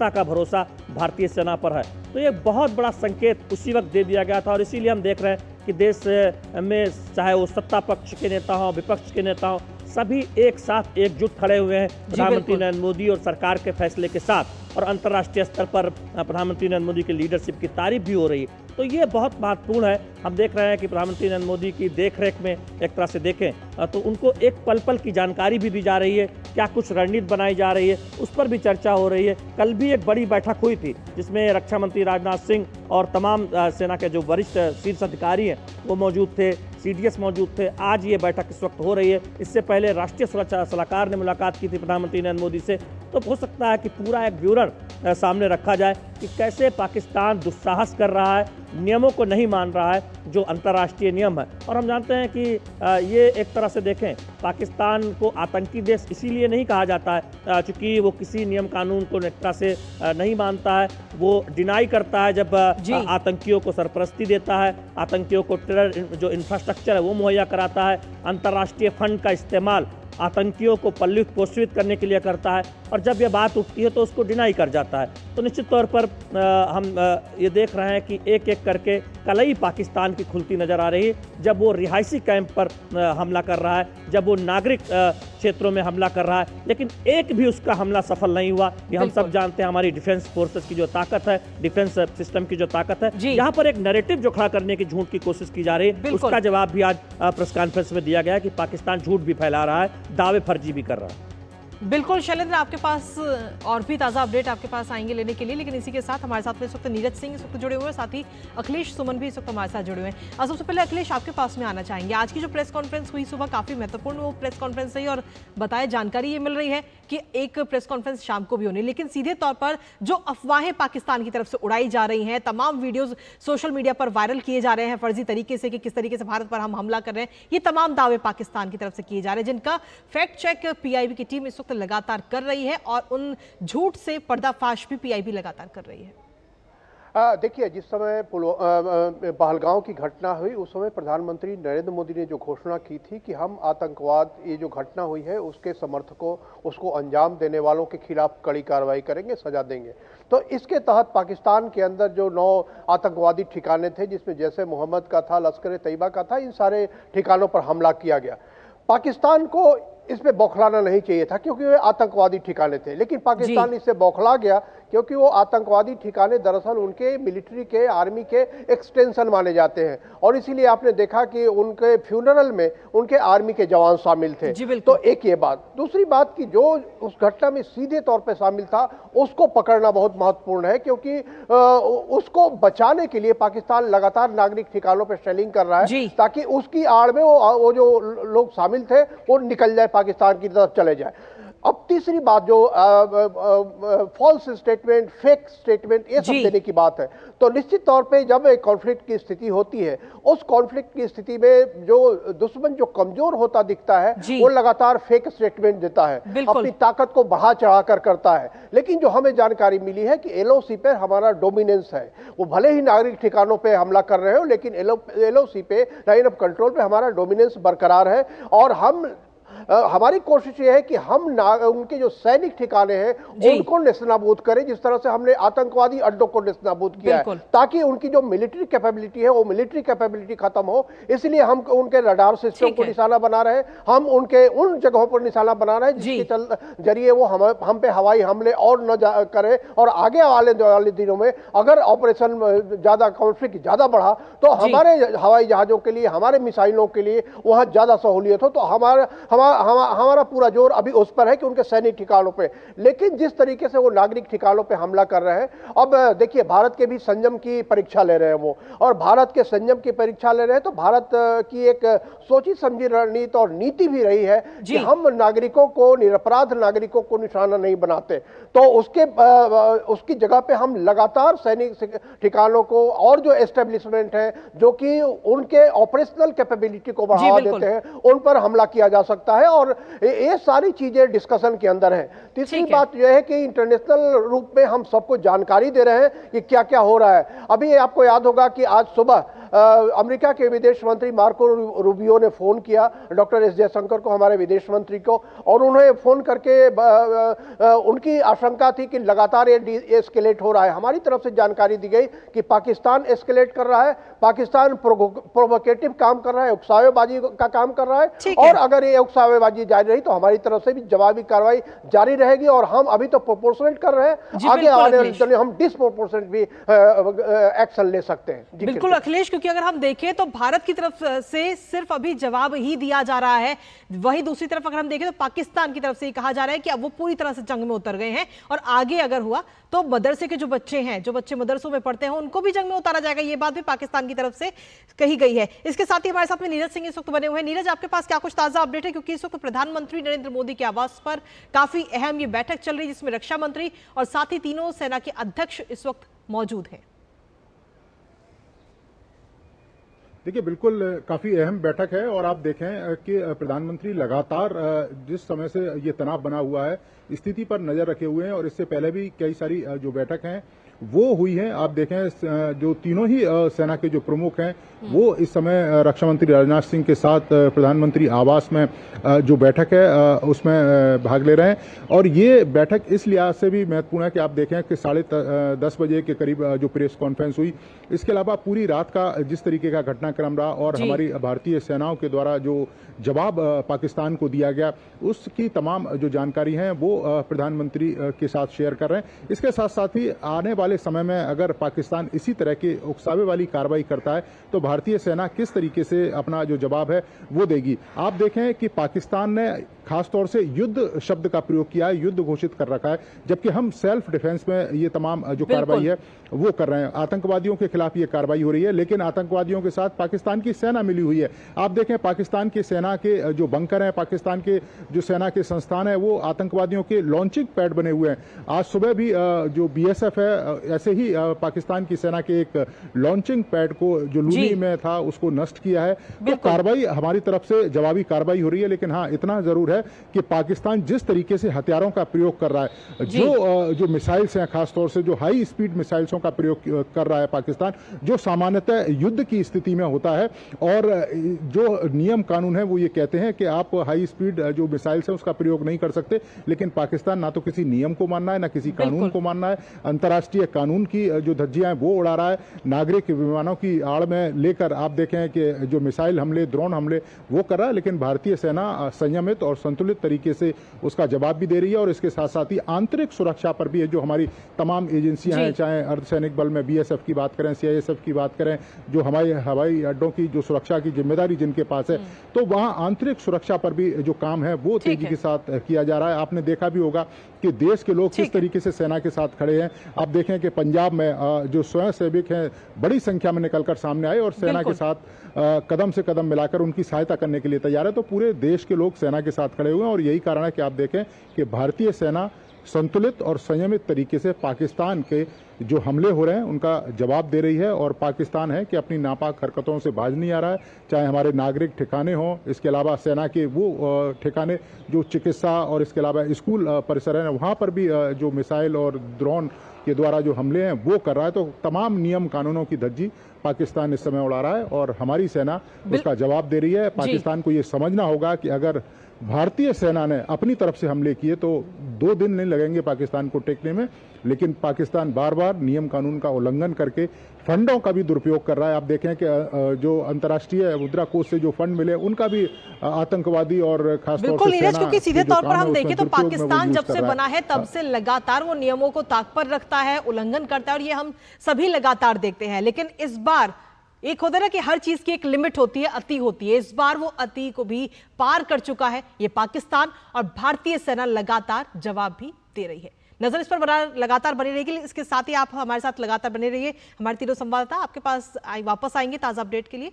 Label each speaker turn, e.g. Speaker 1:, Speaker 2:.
Speaker 1: का भरोसा भारतीय सेना पर है। तो ये बहुत बड़ा संकेत उसी वक्त दे दिया गया था और इसीलिए हम देख रहे हैं कि देश में चाहे वो सत्ता पक्ष के नेता हों, विपक्ष के नेता हों, सभी एक साथ एकजुट खड़े हुए हैं प्रधानमंत्री नरेंद्र मोदी और सरकार के फैसले के साथ। और अंतर्राष्ट्रीय स्तर पर प्रधानमंत्री नरेंद्र मोदी की लीडरशिप की तारीफ भी हो रही है। तो ये बहुत महत्वपूर्ण है। हम देख रहे हैं कि प्रधानमंत्री नरेंद्र मोदी की देखरेख में एक तरह से देखें तो उनको एक पल पल की जानकारी भी दी जा रही है, क्या कुछ रणनीति बनाई जा रही है उस पर भी चर्चा हो रही है। कल भी एक बड़ी बैठक हुई थी जिसमें रक्षा मंत्री राजनाथ सिंह और तमाम सेना के जो वरिष्ठ शीर्ष अधिकारी हैं वो मौजूद थे, CDS मौजूद थे। आज ये बैठक इस वक्त हो रही है। इससे पहले राष्ट्रीय सुरक्षा सलाहकार ने मुलाकात की थी प्रधानमंत्री नरेंद्र मोदी से। तो हो सकता है कि पूरा एक विवरण सामने रखा जाए कि कैसे पाकिस्तान दुस्साहस कर रहा है, नियमों को नहीं मान रहा है जो अंतर्राष्ट्रीय नियम है। और हम जानते हैं कि ये एक तरह से देखें, पाकिस्तान को आतंकी देश इसीलिए नहीं कहा जाता है चूँकि वो किसी नियम कानून को एक तरह से नहीं मानता है। वो डिनाई करता है जब आतंकियों को सरपरस्ती देता है, आतंकियों को टेरर जो इंफ्रास्ट्रक्चर है वो मुहैया कराता है, अंतर्राष्ट्रीय फंड का इस्तेमाल आतंकियों को पल्लित पोषित करने के लिए करता है। और जब यह बात उठती है तो उसको डिनाई कर जाता है। तो निश्चित तौर पर हम ये देख रहे हैं कि एक एक करके कलई पाकिस्तान की खुलती नज़र आ रही है। जब वो रिहायशी कैंप पर हमला कर रहा है, जब वो नागरिक क्षेत्रों में हमला कर रहा है, लेकिन एक भी उसका हमला सफल नहीं हुआ। ये हम सब जानते हैं। हमारी डिफेंस फोर्सेस की जो ताकत है, डिफेंस सिस्टम की जो ताकत है, यहाँ पर एक नैरेटिव जो खड़ा करने की झूठ की कोशिश की जा रही है, उसका जवाब भी आज प्रेस कॉन्फ्रेंस में दिया गया कि पाकिस्तान झूठ भी फैला रहा है, दावे फर्जी भी कर रहा है।
Speaker 2: बिल्कुल शैलेंद्र, आपके पास और भी ताज़ा अपडेट आपके पास आएंगे लेने के लिए, लेकिन इसी के साथ हमारे साथ में इस वक्त नीरज सिंह इस वक्त जुड़े हुए हैं, साथ ही अखिलेश सुमन भी इस वक्त हमारे साथ जुड़े हुए हैं। सबसे पहले अखिलेश, आपके पास में आना चाहेंगे। आज की जो प्रेस कॉन्फ्रेंस हुई सुबह, काफ़ी महत्वपूर्ण वो प्रेस कॉन्फ्रेंस रही और बताया जानकारी ये मिल रही है कि एक प्रेस कॉन्फ्रेंस शाम को भी होनी, लेकिन सीधे तौर पर जो अफवाहें पाकिस्तान की तरफ से उड़ाई जा रही हैं, तमाम वीडियोज सोशल मीडिया पर वायरल किए जा रहे हैं फर्जी तरीके से कि किस तरीके से भारत पर हम हमला कर रहे हैं, ये तमाम दावे पाकिस्तान की तरफ से किए जा रहे हैं, जिनका फैक्ट चेक PIB की टीम इस वक्त लगातार कर रही है और उन झूठ से पर्दाफाश भी PIB लगातार कर रही है।
Speaker 3: देखिए, जिस समय पहलगांव की घटना हुई उस समय प्रधानमंत्री नरेंद्र मोदी ने जो घोषणा की थी कि हम आतंकवाद, ये जो घटना हुई है उसके समर्थकों, उसको अंजाम देने वालों के खिलाफ कड़ी कार्रवाई करेंगे, सजा देंगे। तो इसके तहत पाकिस्तान के अंदर जो 9 आतंकवादी ठिकाने थे, जिसमें जैसे मोहम्मद का था, लश्कर तैयबा का था, इन सारे ठिकानों पर हमला किया गया। पाकिस्तान को इसमें बौखलाना नहीं चाहिए था क्योंकि वे आतंकवादी ठिकाने थे, लेकिन पाकिस्तान इससे बौखला गया क्योंकि वो आतंकवादी ठिकाने दरअसल उनके मिलिट्री के, आर्मी के एक्सटेंशन माने जाते हैं और इसीलिए आपने देखा कि उनके फ्यूनरल में उनके आर्मी के जवान शामिल थे। तो एक ये बात। दूसरी बात कि जो उस घटना में सीधे तौर पर शामिल था उसको पकड़ना बहुत महत्वपूर्ण है क्योंकि उसको बचाने के लिए पाकिस्तान लगातार नागरिक ठिकानों पर शेलिंग कर रहा है ताकि उसकी आड़ में वो जो लोग शामिल थे वो निकल जाए, पाकिस्तान की तरफ चले जाए। अब तीसरी बात जो फॉल्स स्टेटमेंट, फेक स्टेटमेंट, ये सब देने की बात है। तो निश्चित तौर पे जब एक कॉन्फ्लिक्ट की स्थिति होती है, उस कॉन्फ्लिक्ट की स्थिति में जो दुश्मन जो कमजोर होता दिखता है वो लगातार फेक स्टेटमेंट देता है, अपनी ताकत को बढ़ा चढ़ा कर करता है। लेकिन जो हमें जानकारी मिली है कि LOC पे हमारा डोमिनेंस है। वो भले ही नागरिक ठिकानों पे हमला कर रहे हो लेकिन LOC पे, लाइन ऑफ कंट्रोल पे हमारा डोमिनेंस बरकरार है और हमारी कोशिश ये है कि हम उनके जो सैनिक ठिकाने हैं उनको नेस्तनाबूद करें, जिस तरह से हमने आतंकवादी अड्डों को नेस्तनाबूद किया है, ताकि उनकी जो मिलिट्री कैपेबिलिटी है वो मिलिट्री कैपेबिलिटी खत्म हो। इसलिए हम उनके रडार सिस्टम को निशाना बना रहे हैं, हम उनके उन जगहों पर निशाना बना रहे हैं जिसके जरिए वो हम पे हवाई हमले और न करें और आगे वाले दिनों में अगर ऑपरेशन ज्यादा, कॉन्फ्लिक्ट ज्यादा बढ़ा तो हमारे हवाई जहाजों के लिए, हमारे मिसाइलों के लिए वहां ज्यादा सहूलियत हो। तो हमारा पूरा जोर अभी उस पर है कि उनके सैनिक ठिकानों पे। लेकिन जिस तरीके से वो नागरिक ठिकानों पे हमला कर रहे हैं, अब देखिए भारत के भी संयम की परीक्षा ले रहे हैं वो, और भारत के संयम की परीक्षा ले रहे हैं तो भारत की एक सोची समझी रणनीति और नीति भी रही है कि हम नागरिकों को, निरपराध नागरिकों को निशाना नहीं बनाते। तो उसकी जगह पे हम लगातार सैनिक ठिकानों को और जो एस्टेब्लिशमेंट है जो कि उनके ऑपरेशनल कैपेबिलिटी को बढ़ावा देते हैं, उन पर हमला किया जा सकता है और ये सारी चीजें डिस्कशन के अंदर हैं। तीसरी बात यह है कि इंटरनेशनल रूप में हम सबको जानकारी दे रहे हैं कि क्या क्या हो रहा है। अभी आपको याद होगा कि आज सुबह अमेरिका के विदेश मंत्री मार्को रूबियो ने फोन किया डॉक्टर एस जयशंकर को, हमारे विदेश मंत्री को, और उन्हें फोन करके उनकी आशंका थी कि लगातार ये एस्केलेट हो रहा है। हमारी तरफ से जानकारी दी गई कि पाकिस्तान एस्केलेट कर रहा है, पाकिस्तान प्रोवोकेटिव काम कर रहा है, उकसावेबाजी का काम कर रहा है, और अगर ये उकसावेबाजी जारी रही तो हमारी तरफ से भी जवाबी कार्रवाई जारी रहेगी। और हम अभी तो प्रोपोर्शनेट कर रहे हैं, आगे आने वाले दिनों हम डिस्प्रोपोर्शनेट भी एक्शन ले सकते हैं।
Speaker 2: बिल्कुल अखिलेश, क्योंकि अगर हम देखें तो भारत की तरफ से सिर्फ अभी जवाब ही दिया जा रहा है, वहीं दूसरी तरफ अगर हम देखें तो पाकिस्तान की तरफ से कहा जा रहा है कि अब वो पूरी तरह से जंग में उतर गए हैं, और आगे अगर हुआ तो मदरसे के जो बच्चे हैं, जो बच्चे मदरसों में पढ़ते हैं, उनको भी जंग में उतारा जाएगा। ये बात भी पाकिस्तान की तरफ से कही गई है। इसके साथ ही हमारे साथ में नीरज सिंह इस वक्त बने हुए हैं। नीरज, आपके पास क्या कुछ ताजा अपडेट है, क्योंकि इस वक्त प्रधानमंत्री नरेंद्र मोदी के आवास पर काफी अहम ये बैठक चल रही है, जिसमें रक्षा मंत्री और साथ ही तीनों सेना के अध्यक्ष इस वक्त मौजूद हैं।
Speaker 4: देखिए, बिल्कुल काफी अहम बैठक है, और आप देखें कि प्रधानमंत्री लगातार जिस समय से ये तनाव बना हुआ है, स्थिति पर नजर रखे हुए हैं, और इससे पहले भी कई सारी जो बैठक हैं वो हुई हैं। आप देखें जो तीनों ही सेना के जो प्रमुख हैं वो इस समय रक्षा मंत्री राजनाथ सिंह के साथ प्रधानमंत्री आवास में जो बैठक है उसमें भाग ले रहे हैं। और ये बैठक इस लिहाज से भी महत्वपूर्ण है कि आप देखें कि 10:30 बजे के करीब जो प्रेस कॉन्फ्रेंस हुई, इसके अलावा पूरी रात का जिस तरीके का घटनाक्रम रहा और हमारी भारतीय सेनाओं के द्वारा जो जवाब पाकिस्तान को दिया गया, उसकी तमाम जो जानकारी है वो प्रधानमंत्री के साथ शेयर कर रहे हैं। इसके साथ साथ ही आने वाले समय में अगर पाकिस्तान इसी तरह की उकसावे वाली कार्रवाई करता है तो भारतीय सेना किस तरीके से अपना जो जवाब है वो देगी। आप देखें कि पाकिस्तान ने खासतौर से युद्ध शब्द का प्रयोग किया है, युद्ध घोषित कर रखा है, जबकि हम सेल्फ डिफेंस में ये तमाम जो कार्रवाई है वो कर रहे हैं। आतंकवादियों के खिलाफ ये कार्रवाई हो रही है, लेकिन आतंकवादियों के साथ पाकिस्तान की सेना मिली हुई है। आप देखें पाकिस्तान की सेना के जो बंकर हैं, पाकिस्तान के जो सेना के संस्थान है, वो आतंकवादियों के लॉन्चिंग पैड बने हुए हैं। आज सुबह भी जो बीएसएफ है, ऐसे ही पाकिस्तान की सेना के एक लॉन्चिंग पैड को जो लूनी में था उसको नष्ट किया है। तो कार्रवाई हमारी तरफ से जवाबी कार्रवाई हो रही है, लेकिन हाँ इतना जरूर है कि पाकिस्तान जिस तरीके से हथियारों का प्रयोग कर रहा है, जो मिसाइल्स हैं, खासतौर से जो हाई स्पीड मिसाइल्सों का प्रयोग कर रहा है पाकिस्तान, जो सामान्यतः युद्ध की स्थिति में होता है, और जो नियम कानून है वो ये कहते हैं कि आप हाई स्पीड जो मिसाइल्स हैं उसका प्रयोग नहीं कर सकते, लेकिन पाकिस्तान ना तो किसी नियम को मानना है ना किसी कानून को मानना है। अंतर्राष्ट्रीय कानून की जो धज्जियां हैं वो उड़ा रहा है, नागरिक विमानों की आड़ में लेकर आप देखें कि जो मिसाइल हमले, ड्रोन हमले वो कर रहा है, लेकिन भारतीय सेना संयमित और संतुलित तरीके से उसका जवाब भी दे रही है। और इसके साथ साथ ही आंतरिक सुरक्षा पर भी है, जो हमारी तमाम एजेंसियां हैं, चाहे अर्धसैनिक बल में बीएसएफ की बात करें, सीआईएसएफ की बात करें, जो हमारे हवाई अड्डों की जो सुरक्षा की जिम्मेदारी जिनके पास है, तो वहां आंतरिक सुरक्षा पर भी जो काम है वो तेजी के साथ किया जा रहा है। आपने देखा भी होगा कि देश के लोग किस तरीके से सेना के साथ खड़े हैं। आप देखें कि पंजाब में जो स्वयंसेवक हैं बड़ी संख्या में निकलकर सामने आए और सेना के साथ कदम से कदम मिलाकर उनकी सहायता करने के लिए तैयार है। तो पूरे देश के लोग सेना के साथ खड़े हुए हैं, और यही कारण है कि आप देखें कि भारतीय सेना संतुलित और संयमित तरीके से पाकिस्तान के जो हमले हो रहे हैं उनका जवाब दे रही है। और पाकिस्तान है कि अपनी नापाक हरकतों से बाज नहीं आ रहा है, चाहे हमारे नागरिक ठिकाने हों, इसके अलावा सेना के वो ठिकाने जो चिकित्सा और इसके अलावा स्कूल परिसर हैं, वहाँ पर भी जो मिसाइल और ड्रोन के द्वारा जो हमले हैं वो कर रहा है। तो तमाम नियम कानूनों की धज्जी पाकिस्तान इस समय उड़ा रहा है और हमारी सेना उसका जवाब दे रही है। पाकिस्तान को ये समझना होगा कि अगर भारतीय सेना ने अपनी तरफ से हमले किए तो 2 दिन नहीं लगेंगे पाकिस्तान को टेकने में, लेकिन पाकिस्तान बार बार नियम कानून का उल्लंघन करके फंडों का भी दुरुपयोग कर रहा है। आप देखें कि जो अंतर्राष्ट्रीय मुद्रा कोष से जो फंड मिले उनका भी आतंकवादी और खासतौर से सेना,
Speaker 2: क्योंकि सीधे तौर पर हम देखें तो पाकिस्तान जब से बना है तब से लगातार वो नियमों को ताक पर रखता है, उल्लंघन करता है, और ये हम सभी लगातार देखते हैं। लेकिन इस बार एक होता है ना कि हर चीज की एक लिमिट होती है, अति होती है। इस बार वो अति को भी पार कर चुका है ये पाकिस्तान, और भारतीय सेना लगातार जवाब भी दे रही है। नजर इस पर लगातार बनी रहेगी। इसके साथ ही आप हमारे साथ लगातार बने रहिए। हमारे तीनों संवाददाता आपके पास वापस आएंगे ताजा अपडेट के लिए।